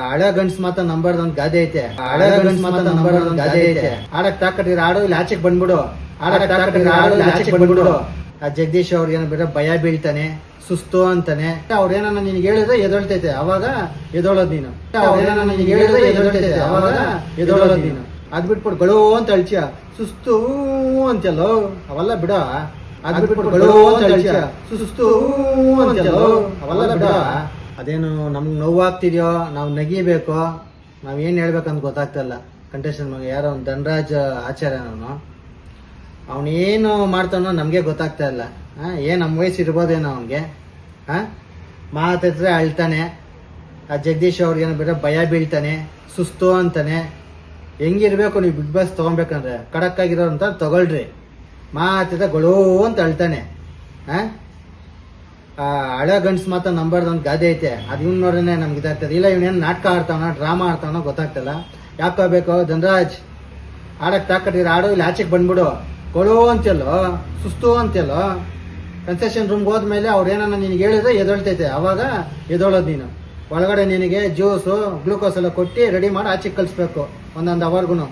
ಹಳೆ ಗಂಡ್ಸ್ ಮಾತ್ರ ನಂಬರ್ದ ಒಂದ್ ಗಾದೆ ಐತೆ. ಹಳೆ ಗಂಡ್ಸ್ ಮಾತ್ರ ನಂಬರ್ದ ಒಂದ್ ಗಾದೆ ಐತೆ. ಆಡಕ್ ತಾಕಟ್ಟಿರ ಆಡು, ಇಲ್ಲಿ ಆಚೆಗೆ ಬಂದ್ಬಿಡು. ಆಡಕ್ ತಾಕಟ್ಟಿರ ಆಡು, ಇಲ್ಲಿ ಆಚೆಗೆ ಬಂದ್ಬಿಡು. ಆ ಜಗದೀಶ್ ಅವ್ರಿಗೆ ಏನೋ ಬೇರೆ ಭಯ ಬೀಳ್ತಾನೆ, ಸುಸ್ತು ಅಂತಾನೆ. ಅವ್ರೇನ ನಿನ್ಗೆ ಹೇಳಿದ್ರೆ ಎದೊಳ್ತೈತೆ, ಅವಾಗ ಎದೊಳೋದ್ ನೀನು. ಅವ್ರೇನ ನಿನ್ಗೆ ಹೇಳಿದ್ರೆ ಎದೊಳ್ತೈತೆ, ಅವಾಗ ಎದೊಳೋದ್ ನೀನು. ಅದ್ ಬಿಟ್ಬಿಟ್ಟು ಗಳು ಅಂತ ಅಳ್ಚಿಯ, ಸುಸ್ತು ಅಂತೆಲ್ಲೋ ಅವೆಲ್ಲ ಬಿಡ. ಅದ್ ಬಿಟ್ಬಿಟ್ಟು ಗಳು ಅಂತ ಅಳ್ಚಿಯ, ಸುಸ್ತು ಅಂತೆಲ್ಲೋ ಅವೆಲ್ಲ ಬಿಡ. ಅದೇನು ನಮ್ಗೆ ನೋವಾಗ್ತಿದ್ಯೋ, ನಾವು ನಗಿಬೇಕೋ, ನಾವ್ ಏನ್ ಹೇಳ್ಬೇಕಂತ ಗೊತ್ತಾಗ್ತಲ್ಲ. ಕಂಟೆಸ್ಟೆಂಟ್ ಮಗ ಯಾರೋ ಒಂದು ಧನರಾಜ್ ಆಚಾರ್ಯನವನು, ಅವನೇನು ಮಾಡ್ತಾನೋ ನಮ್ಗೆ ಗೊತ್ತಾಗ್ತಾ ಇಲ್ಲ. ಏನ್ ನಮ್ ವಯಸ್ಸು ಇರ್ಬೋದೇನೋ ಅವನ್ಗೆ. ಮಾತಾಡಿದ್ರೆ ಅಳ್ತಾನೆ. ಆ ಜಗದೀಶ್ ಅವ್ರಿಗೇನೋ ಬೇರೆ ಭಯ ಬೀಳ್ತಾನೆ, ಸುಸ್ತು ಅಂತಾನೆ. ಹೆಂಗಿರ್ಬೇಕು ನೀವು ಬಿಗ್ ಬಾಸ್ ತಗೊಬೇಕಂದ್ರೆ, ಖಡಕ್ ಆಗಿರೋ ಅಂತ ತಗೊಳ್ರಿ. ಮಾತಾಡಿದ್ರೆ ಗೊಳೋ ಅಂತ ಅಳ್ತಾನೆ. ಹಳೆ ಗಂಡ್ಸ್ ಮಾತ್ರ ನಂಬರ್ದ ಒಂದ್ ಗಾದೆ ಐತೆ. ಅದ್ ಇವ್ನ ನೋಡ್ರೇನೆ ನಮ್ಗೆ ಇದಾಗ್ತದೆ. ಇಲ್ಲ ಇವನೇನ್ ನಾಟಕ ಆಡ್ತಾವನ, ಡ್ರಾಮಾ ಆಡ್ತಾವನೋ ಗೊತ್ತಾಗ್ತಲ್ಲ. ಯಾಕೋ ಬೇಕು ಧನರಾಜ್, ಆಡಕ್ ತಾಕಟ್ಟಿರ ಆಡು, ಇಲ್ಲಿ ಆಚೆಗೆ ಬಂದ್ಬಿಡು. ಕೊಳು ಅಂತೆಲ್ಲೋ, ಸುಸ್ತು ಅಂತೆಲ್ಲೋ. ಕನ್ಸೆಷನ್ ರೂಮ್ಗೆ ಹೋದ್ಮೇಲೆ ಅವ್ರು ಏನನ್ನ ನಿನ್ಗೆ ಹೇಳಿದ್ರೆ ಎದೊಳ್ತೈತೆ, ಅವಾಗ ಎದೊಳೋದ್ ನೀನು. ಒಳಗಡೆ ನಿನಗೆ ಜ್ಯೂಸು ಗ್ಲೂಕೋಸ್ ಎಲ್ಲ ಕೊಟ್ಟು ರೆಡಿ ಮಾಡಿ ಆಚೆಗೆ ಕಳಿಸ್ಬೇಕು. ಒಂದೊಂದು ಅವರ್ಗುನು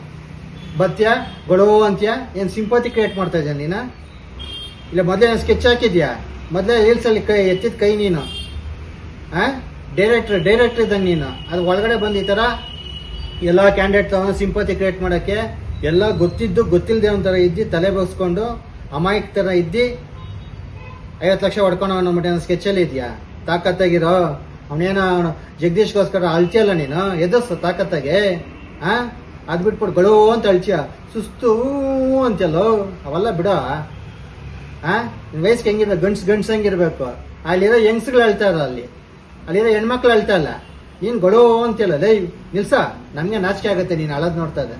ಬತ್ಯ ಗೊಳು ಅಂತ್ಯ. ಏನ್ ಸಿಂಪತಿ ಕ್ರಿಯೇಟ್ ಮಾಡ್ತಾ ಇದ್ಯಾ ನೀನ? ಇಲ್ಲ ಮೊದಲೇ ಸ್ಕೆಚ್ ಹಾಕಿದ್ಯಾ? ಮೊದಲೇ ರೀಲ್ಸ್ ಅಲ್ಲಿ ಕೈ ಎತ್ತಿದ ಕೈ ನೀನು. ಡೈರೆಕ್ಟರ್ ಇದ್ದಂಗೆ ನೀನು. ಅದು ಒಳಗಡೆ ಬಂದು ಈ ತರ ಎಲ್ಲ ಕ್ಯಾಂಡಿಡೇಟ್ ತಗೊಂಡು ಸಿಂಪತಿ ಕ್ರಿಯೇಟ್ ಮಾಡಕ್ಕೆ, ಎಲ್ಲ ಗೊತ್ತಿದ್ದು ಗೊತ್ತಿಲ್ಲದೆ ಒಂಥರ ಇದ್ದಿ, ತಲೆ ಬಗ್ಸ್ಕೊಂಡು ಅಮಾಯಕ್ ತರ ಇದ್ದಿ 50 ಲಕ್ಷ ಹೊಡ್ಕೊಂಡು ಅನ್ನೋ ಮಟ್ಟ ಸ್ಕೆಚ್ ಅಲ್ಲಿ ಇದೆಯಾ? ತಾಕತ್ತಾಗಿರೋ. ಅವನೇನ ಜಗದೀಶ್ಗೋಸ್ಕರ ಅಳ್ತಿಯಲ್ಲ ನೀನು, ಎದುರ್ಸು ತಾಕತ್ತಾಗೆ. ಅದ್ ಬಿಟ್ಬಿಟ್ಟು ಗಳು ಅಂತ ಅಳ್ಚಿಯ, ಸುಸ್ತು ಅಂತೆಲ್ಲೋ ಅವೆಲ್ಲ ಬಿಡ. ವಯಸ್ಸಿಗೆ ಹೆಂಗಿರ್ಬೇಕು, ಗಂಡ್ಸ್ ಹೆಂಗಿರ್ಬೇಕು. ಅಲ್ಲಿರೋ ಹೆಂಗ್ಸ್ಗಳು ಅಳ್ತಾರ, ಅಲ್ಲಿರೋ ಹೆಣ್ಮಕ್ಳು ಅಳ್ತಾ ಇಲ್ಲ. ನೀನ್ ಗಳು ಅಂತೆಲ್ಲ ಲೈ ನಿಲ್ಸ. ನಮ್ಗೆ ನಾಚಿಕೆ ಆಗತ್ತೆ ನೀನ್ ಅಳದ್ ನೋಡ್ತಾ ಇದೆ.